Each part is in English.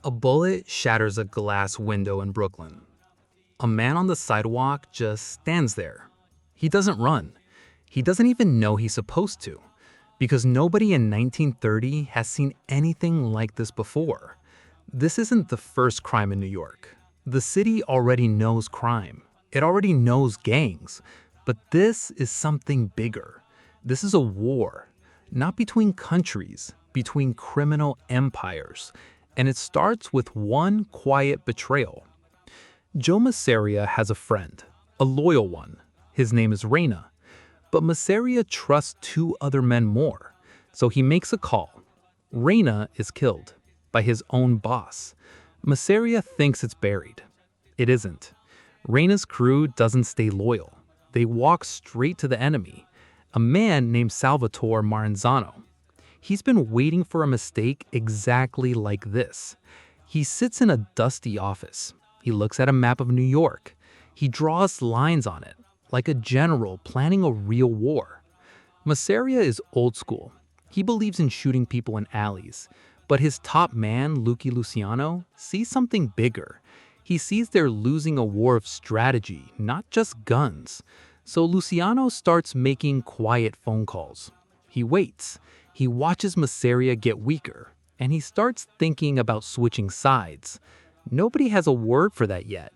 A bullet shatters a glass window in Brooklyn. A man on the sidewalk just stands there. He doesn't run. He doesn't even know he's supposed to, because nobody in 1930 has seen anything like this before. This isn't the first crime in New York. The city already knows crime. It already knows gangs. But this is something bigger. This is a war, not between countries, between criminal empires. And it starts with one quiet betrayal. Joe Masseria has a friend, a loyal one. His name is Reina. But Masseria trusts two other men more, so he makes a call. Reina is killed by his own boss. Masseria thinks it's buried. It isn't. Reina's crew doesn't stay loyal. They walk straight to the enemy, a man named Salvatore Maranzano. He's been waiting for a mistake exactly like this. He sits in a dusty office. He looks at a map of New York. He draws lines on it, like a general planning a real war. Masseria is old school. He believes in shooting people in alleys. But his top man, Lucky Luciano, sees something bigger. He sees they're losing a war of strategy, not just guns. So Luciano starts making quiet phone calls. He waits. He watches Masseria get weaker, and he starts thinking about switching sides. Nobody has a word for that yet.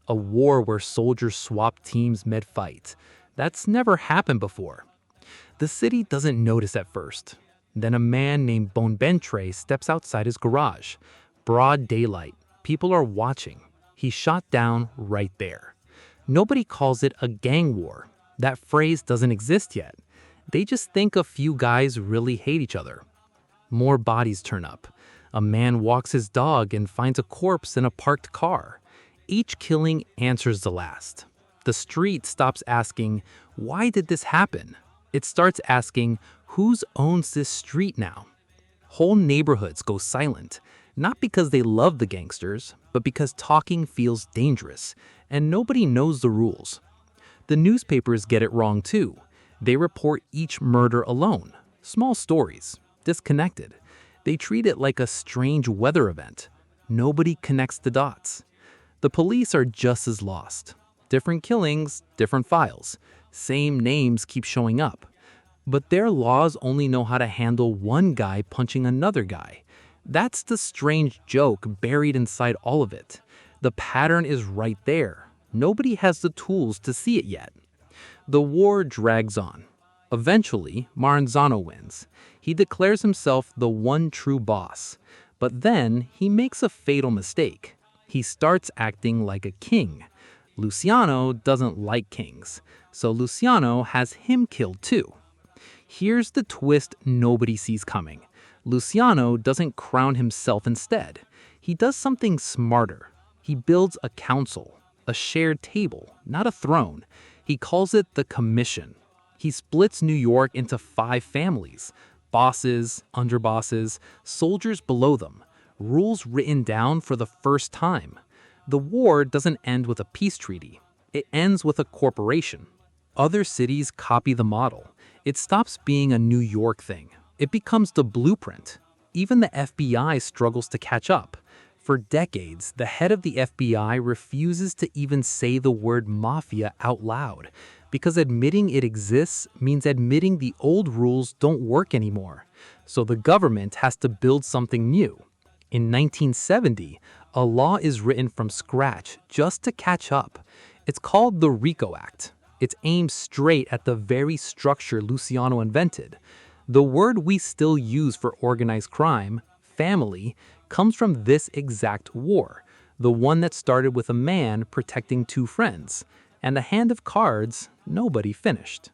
A war where soldiers swap teams mid-fight. That's never happened before. The city doesn't notice at first. Then a man named Bonventre steps outside his garage. Broad daylight. People are watching. He's shot down right there. Nobody calls it a gang war. That phrase doesn't exist yet. They just think a few guys really hate each other. More bodies turn up. A man walks his dog and finds a corpse in a parked car. Each killing answers the last. The street stops asking, "Why did this happen?" It starts asking, "Who owns this street now?" Whole neighborhoods go silent, not because they love the gangsters, but because talking feels dangerous, and nobody knows the rules. The newspapers get it wrong too. They report each murder alone, small stories, disconnected. They treat it like a strange weather event. Nobody connects the dots. The police are just as lost. Different killings, different files. Same names keep showing up. But their laws only know how to handle one guy punching another guy. That's the strange joke buried inside all of it. The pattern is right there. Nobody has the tools to see it yet. The war drags on. Eventually, Maranzano wins. He declares himself the one true boss. But then he makes a fatal mistake. He starts acting like a king. Luciano doesn't like kings, so Luciano has him killed too. Here's the twist nobody sees coming. Luciano doesn't crown himself instead. He does something smarter. He builds a council, a shared table, not a throne. He calls it the Commission. He splits New York into 5 families: bosses, underbosses, soldiers below them, rules written down for the first time. The war doesn't end with a peace treaty. It ends with a corporation. Other cities copy the model. It stops being a New York thing. It becomes the blueprint. Even the FBI struggles to catch up. For decades, the head of the FBI refuses to even say the word mafia out loud, because admitting it exists means admitting the old rules don't work anymore. So the government has to build something new. In 1970, a law is written from scratch just to catch up. It's called the RICO Act. It's aimed straight at the very structure Luciano invented. The word we still use for organized crime, family, comes from this exact war, the one that started with a man protecting 2 friends, and a hand of cards nobody finished.